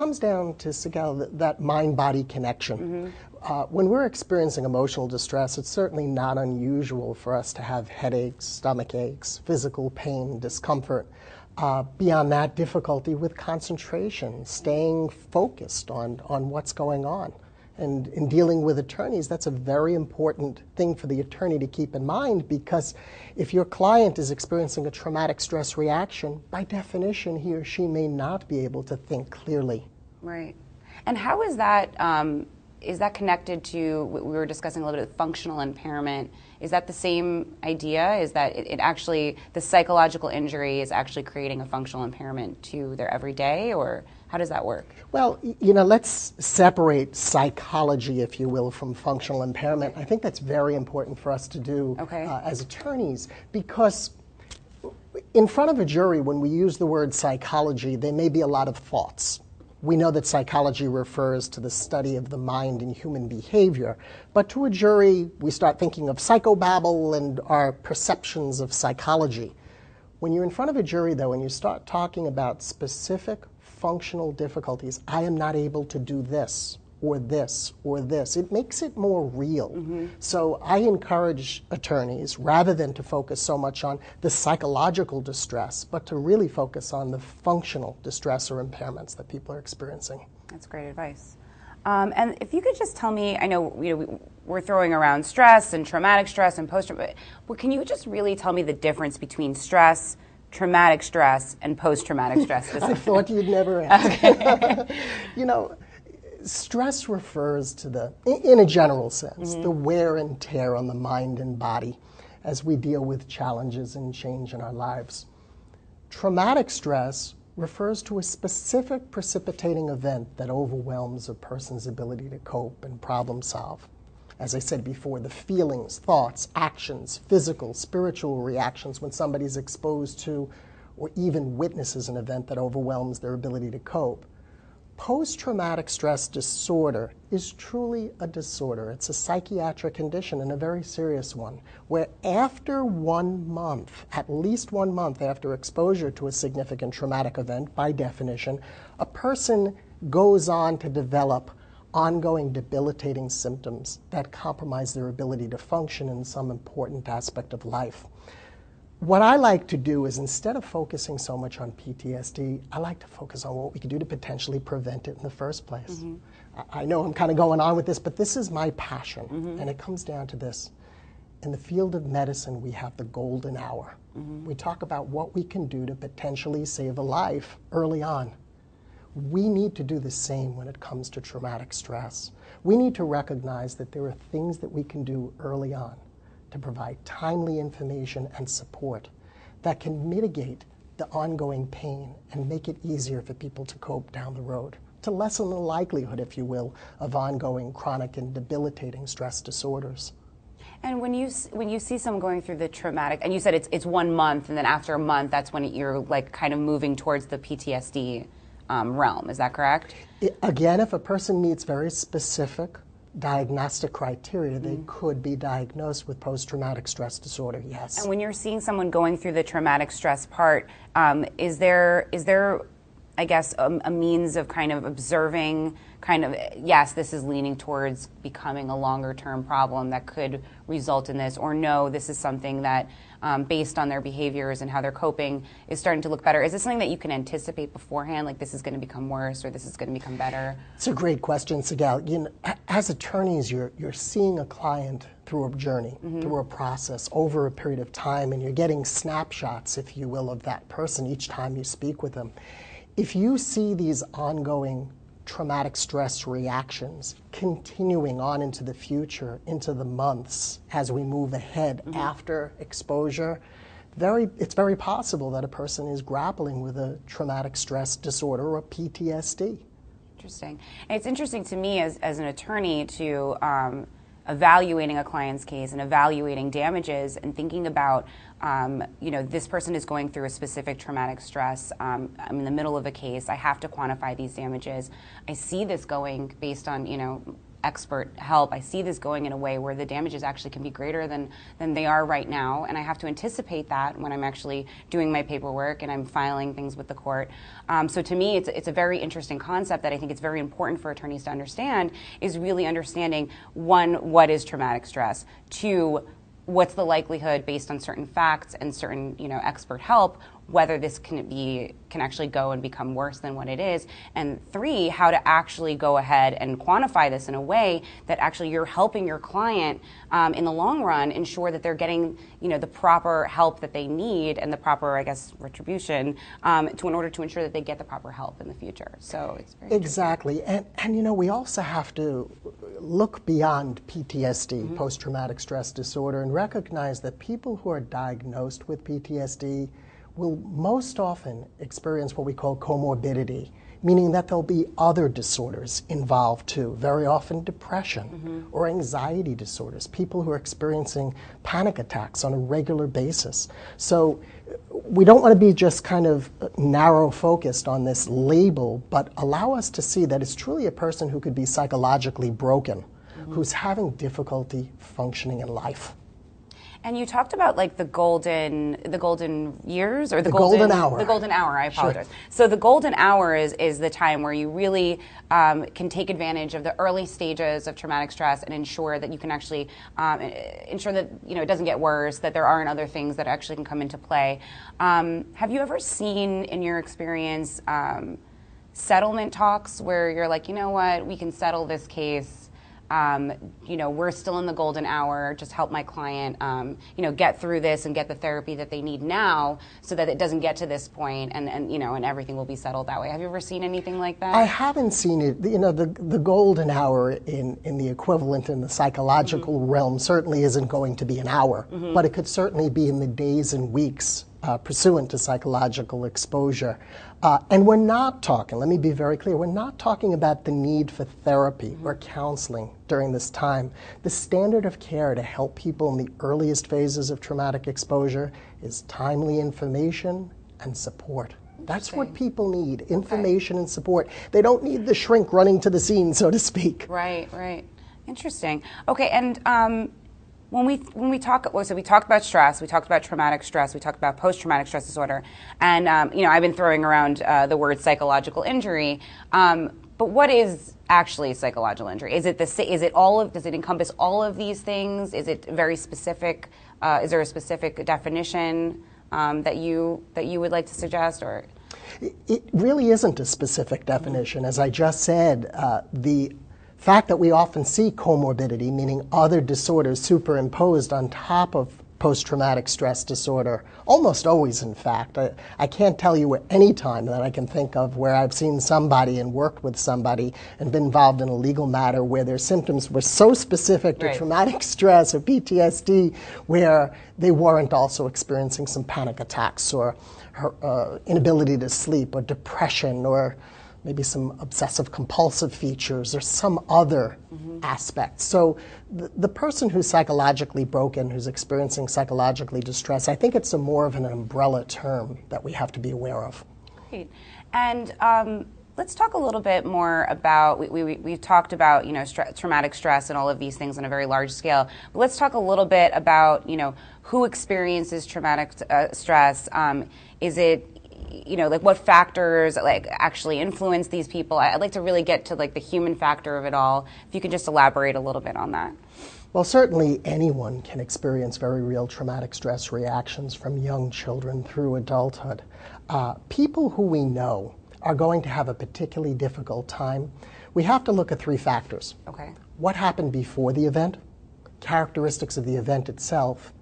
comes down to, Sigal, that mind-body connection. When we're experiencing emotional distress, it's certainly not unusual for us to have headaches, stomach aches, physical pain, discomfort. Beyond that, difficulty with concentration, staying focused on what's going on. And in dealing with attorneys, that's a very important thing for the attorney to keep in mind, because if your client is experiencing a traumatic stress reaction, by definition, he or she may not be able to think clearly. Right. And how is that connected to, we were discussing a little bit of functional impairment? Is that the same idea? Is that it actually, the psychological injury is actually creating a functional impairment to their everyday, or how does that work? Well, let's separate psychology, if you will, from functional impairment. I think that's very important for us to do as attorneys, because in front of a jury, when we use the word psychology, there may be a lot of thoughts. We know that psychology refers to the study of the mind and human behavior, but to a jury, we start thinking of psychobabble and our perceptions of psychology. When you're in front of a jury, though, and you start talking about specific functional difficulties, I am not able to do this, or this, or this, it makes it more real. So I encourage attorneys, rather than to focus so much on the psychological distress, but to really focus on the functional distress or impairments that people are experiencing. That's great advice. And if you could just tell me, I know we're throwing around stress and traumatic stress and post-traumatic, but can you just really tell me the difference between stress, traumatic stress, and post-traumatic stress? I thought you'd never ask. Stress refers to in a general sense, the wear and tear on the mind and body as we deal with challenges and change in our lives. Traumatic stress refers to a specific precipitating event that overwhelms a person's ability to cope and problem solve. As I said before, the feelings, thoughts, actions, physical, spiritual reactions when somebody's exposed to or even witnesses an event that overwhelms their ability to cope. Post-traumatic stress disorder is truly a disorder. It's a psychiatric condition, and a very serious one, where after 1 month, at least 1 month after exposure to a significant traumatic event, by definition, a person goes on to develop ongoing debilitating symptoms that compromise their ability to function in some important aspect of life. What I like to do is, instead of focusing so much on PTSD, I like to focus on what we can do to potentially prevent it in the first place. I know I'm kind of going on with this, but this is my passion, and it comes down to this. In the field of medicine, we have the golden hour. We talk about what we can do to potentially save a life early on. We need to do the same when it comes to traumatic stress. We need to recognize that there are things that we can do early on to provide timely information and support that can mitigate the ongoing pain and make it easier for people to cope down the road, to lessen the likelihood, if you will, of ongoing chronic and debilitating stress disorders. And when you see someone going through the traumatic, and you said it's 1 month, and then after a month, that's when you're like kind of moving towards the PTSD realm, is that correct? Again, if a person meets very specific diagnostic criteria, they could be diagnosed with post-traumatic stress disorder, yes. And when you're seeing someone going through the traumatic stress part, is there, I guess, a means of kind of observing, yes, this is leaning towards becoming a longer-term problem that could result in this, or no, this is something that, based on their behaviors and how they're coping, is starting to look better? Is this something that you can anticipate beforehand, like this is going to become worse or this is going to become better? It's a great question, Sigal. As attorneys, you're seeing a client through a journey, through a process, over a period of time, and you're getting snapshots, if you will, of that person each time you speak with them. If you see these ongoing traumatic stress reactions continuing on into the future, into the months as we move ahead after exposure, it's very possible that a person is grappling with a traumatic stress disorder or PTSD. Interesting. And it's interesting to me as an attorney to evaluating a client's case and evaluating damages and thinking about, this person is going through a specific traumatic stress. I'm in the middle of a case. I have to quantify these damages. I see this going based on, expert help, I see this going in a way where the damages actually can be greater than they are right now, and I have to anticipate that when I'm actually doing my paperwork and I'm filing things with the court. So to me, it's a very interesting concept that I think it's very important for attorneys to understand, is really understanding, one, what is traumatic stress, two, what's the likelihood based on certain facts and certain expert help whether this can actually go and become worse than what it is, and three, how to actually go ahead and quantify this in a way that actually you're helping your client in the long run ensure that they're getting the proper help that they need and the proper, I guess, retribution in order to ensure that they get the proper help in the future. So it's very exactly, and we also have to look beyond PTSD, post-traumatic stress disorder, and recognize that people who are diagnosed with PTSD will most often experience what we call comorbidity, meaning that there'll be other disorders involved too, very often depression or anxiety disorders, people who are experiencing panic attacks on a regular basis. So we don't want to be just kind of narrow focused on this label, but allow us to see that it's truly a person who could be psychologically broken, who's having difficulty functioning in life. And you talked about like the golden years, or the golden hour. The golden hour. I apologize. Sure. So the golden hour is the time where you really can take advantage of the early stages of traumatic stress and ensure that you can actually ensure that it doesn't get worse, that there aren't other things that actually can come into play. Have you ever seen in your experience settlement talks where you're like, you know what, we can settle this case? We're still in the golden hour, just help my client, get through this and get the therapy that they need now so that it doesn't get to this point and everything will be settled that way. Have you ever seen anything like that? I haven't seen it. The golden hour in the equivalent in the psychological realm certainly isn't going to be an hour, but it could certainly be in the days and weeks pursuant to psychological exposure. And we're not talking, let me be very clear, we're not talking about the need for therapy or counseling during this time. The standard of care to help people in the earliest phases of traumatic exposure is timely information and support. That's what people need, information and support. They don't need the shrink running to the scene, so to speak. Right. Interesting. Okay, and when we talk, so we talked about stress, we talked about traumatic stress, we talked about post-traumatic stress disorder, and I've been throwing around the word psychological injury, but what is actually psychological injury? Does it encompass all of these things? Is it very specific? Is there a specific definition that you would like to suggest, or? It really isn't a specific definition. As I just said, the fact that we often see comorbidity, meaning other disorders superimposed on top of post-traumatic stress disorder, almost always, in fact. I can't tell you at any time that I can think of where I've seen somebody and worked with somebody and been involved in a legal matter where their symptoms were so specific to traumatic stress or PTSD where they weren't also experiencing some panic attacks or inability to sleep or depression or maybe some obsessive compulsive features or some other aspect. So the person who's psychologically broken, who's experiencing psychologically distressed, I think it's more of an umbrella term that we have to be aware of. Great. And let's talk a little bit more about, we've talked about traumatic stress and all of these things on a very large scale, but let's talk a little bit about who experiences traumatic stress. Is it what factors actually influence these people? I'd like to really get to the human factor of it all. If you could just elaborate a little bit on that. Well, certainly anyone can experience very real traumatic stress reactions from young children through adulthood. People who we know are going to have a particularly difficult time. We have to look at three factors. Okay. What happened before the event, characteristics of the event itself,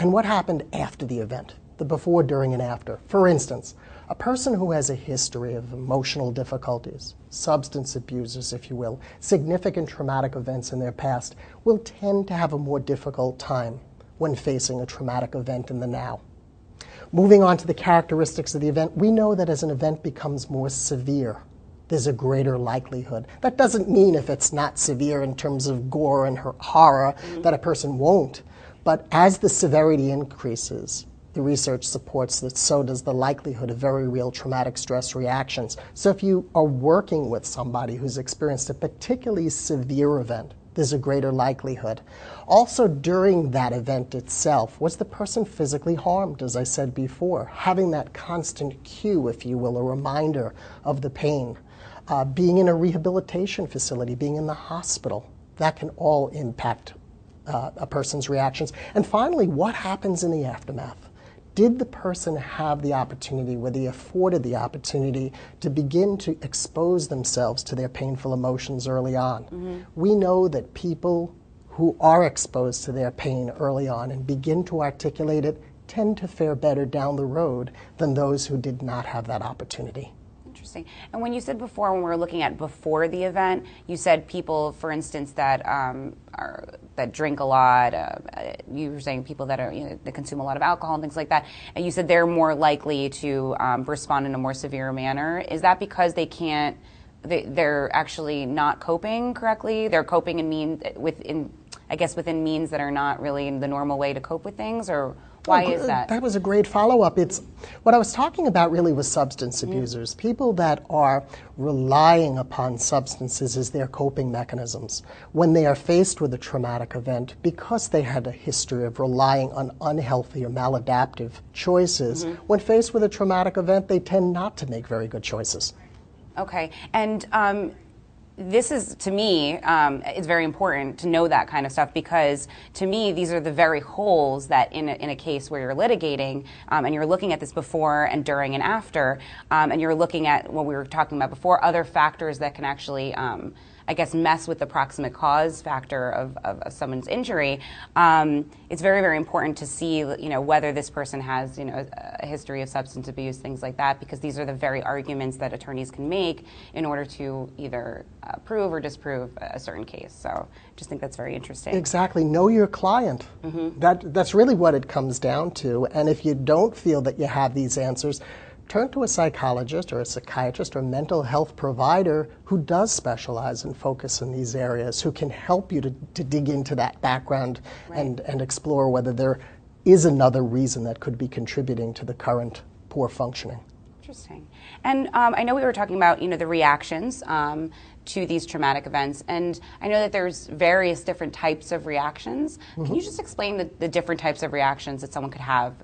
and what happened after the event, the before, during, and after. For instance, a person who has a history of emotional difficulties, substance abusers, if you will, significant traumatic events in their past, will tend to have a more difficult time when facing a traumatic event in the now. Moving on to the characteristics of the event, we know that as an event becomes more severe, there's a greater likelihood. That doesn't mean if it's not severe in terms of gore and horror that a person won't, but as the severity increases, the research supports that so does the likelihood of very real traumatic stress reactions. So if you are working with somebody who's experienced a particularly severe event, there's a greater likelihood. Also, during that event itself, was the person physically harmed, as I said before? Having that constant cue, if you will, a reminder of the pain. Being in a rehabilitation facility, being in the hospital, that can all impact a person's reactions. And finally, what happens in the aftermath? Did the person have the opportunity, were they afforded the opportunity to begin to expose themselves to their painful emotions early on? We know that people who are exposed to their pain early on and begin to articulate it tend to fare better down the road than those who did not have that opportunity. Interesting. And when you said before, when we were looking at before the event, you said people, for instance, that that drink a lot. You were saying people that are that consume a lot of alcohol and things like that. And you said they're more likely to respond in a more severe manner. Is that because they can't? They're actually not coping correctly. They're coping within means that are not really the normal way to cope with things, or why is that? That was a great follow-up. What I was talking about really was substance abusers, people that are relying upon substances as their coping mechanisms when they are faced with a traumatic event because they had a history of relying on unhealthy or maladaptive choices. When faced with a traumatic event, they tend not to make very good choices. Okay, and this is, to me, it's very important to know that kind of stuff, because to me, these are the very holes that in a case where you're litigating, and you're looking at this before and during and after, and you're looking at what we were talking about before, other factors that can actually, I guess, mess with the proximate cause factor of someone's injury. It's very, very important to see, whether this person has, a history of substance abuse, things like that, because these are the very arguments that attorneys can make in order to either prove or disprove a certain case. So I just think that's very interesting. Exactly. Know your client. That's really what it comes down to. And if you don't feel that you have these answers, turn to a psychologist or a psychiatrist or a mental health provider who does specialize and focus in these areas, who can help you to dig into that background and explore whether there is another reason that could be contributing to the current poor functioning. Interesting. And I know we were talking about, the reactions to these traumatic events, and I know that there's various different types of reactions. Can you just explain the different types of reactions that someone could have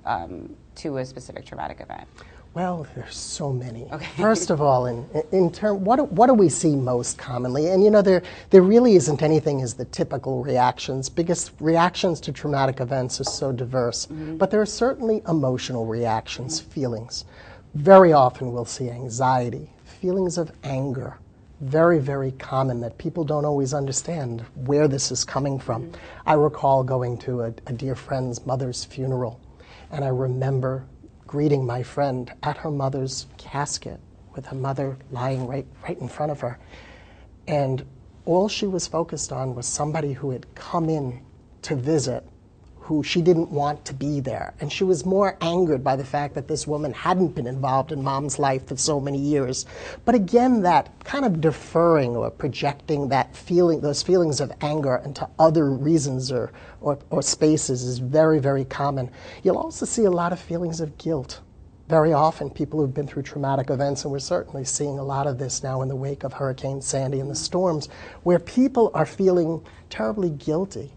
to a specific traumatic event? Well, there's so many. Okay. First of all, in term, what do we see most commonly? And there really isn't anything as the typical reactions, because reactions to traumatic events are so diverse. But there are certainly emotional reactions, feelings. Very often we'll see anxiety, feelings of anger. Very, very common that people don't always understand where this is coming from. I recall going to a dear friend's mother's funeral, and I remember greeting my friend at her mother's casket with her mother lying right in front of her. And all she was focused on was somebody who had come in to visit who she didn't want to be there. And she was more angered by the fact that this woman hadn't been involved in Mom's life for so many years. But again, that kind of deferring or projecting that feeling, those feelings of anger into other reasons or spaces is very, very common. You'll also see a lot of feelings of guilt. Very often, people who've been through traumatic events, and we're certainly seeing a lot of this now in the wake of Hurricane Sandy and the storms, where people are feeling terribly guilty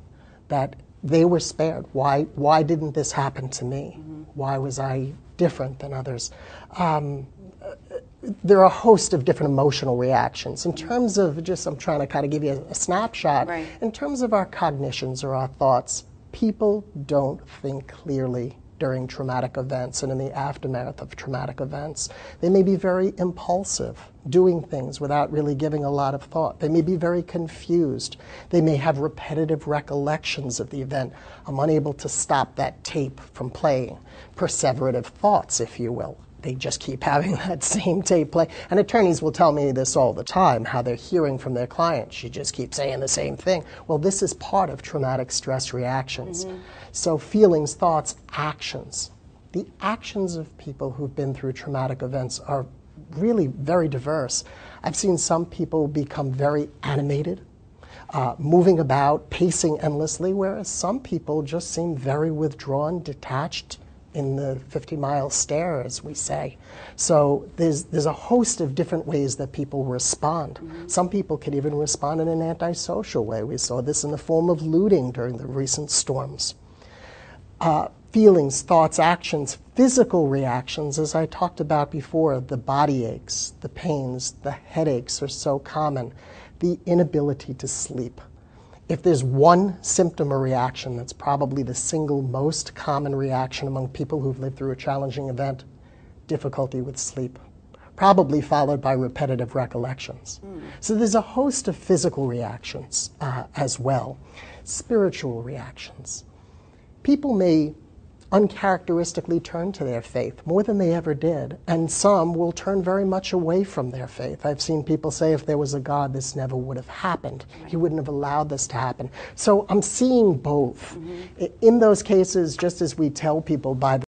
that they were spared. Why didn't this happen to me? Why was I different than others? There are a host of different emotional reactions. In terms of I'm trying to kind of give you a snapshot. Right. In terms of our cognitions or our thoughts, people don't think clearly during traumatic events and in the aftermath of traumatic events. They may be very impulsive, doing things without really giving a lot of thought. They may be very confused. They may have repetitive recollections of the event. I'm unable to stop that tape from playing. Perseverative thoughts, if you will. They just keep having that same tape play. And attorneys will tell me this all the time, how they're hearing from their client. She just keeps saying the same thing. Well, this is part of traumatic stress reactions. So feelings, thoughts, actions. The actions of people who've been through traumatic events are really very diverse. I've seen some people become very animated, moving about, pacing endlessly, whereas some people just seem very withdrawn, detached, in the 50-mile stare, as we say. So there's a host of different ways that people respond. Some people can even respond in an antisocial way. We saw this in the form of looting during the recent storms. Feelings, thoughts, actions, physical reactions, as I talked about before, the body aches, the pains, the headaches are so common. The inability to sleep. If there's one symptom or reaction that's probably the single most common reaction among people who've lived through a challenging event, difficulty with sleep, probably followed by repetitive recollections. So there's a host of physical reactions as well. Spiritual reactions. People may uncharacteristically turn to their faith more than they ever did, and some will turn very much away from their faith. I've seen people say if there was a God, this never would have happened. He wouldn't have allowed this to happen. So I'm seeing both. In those cases, just as we tell people by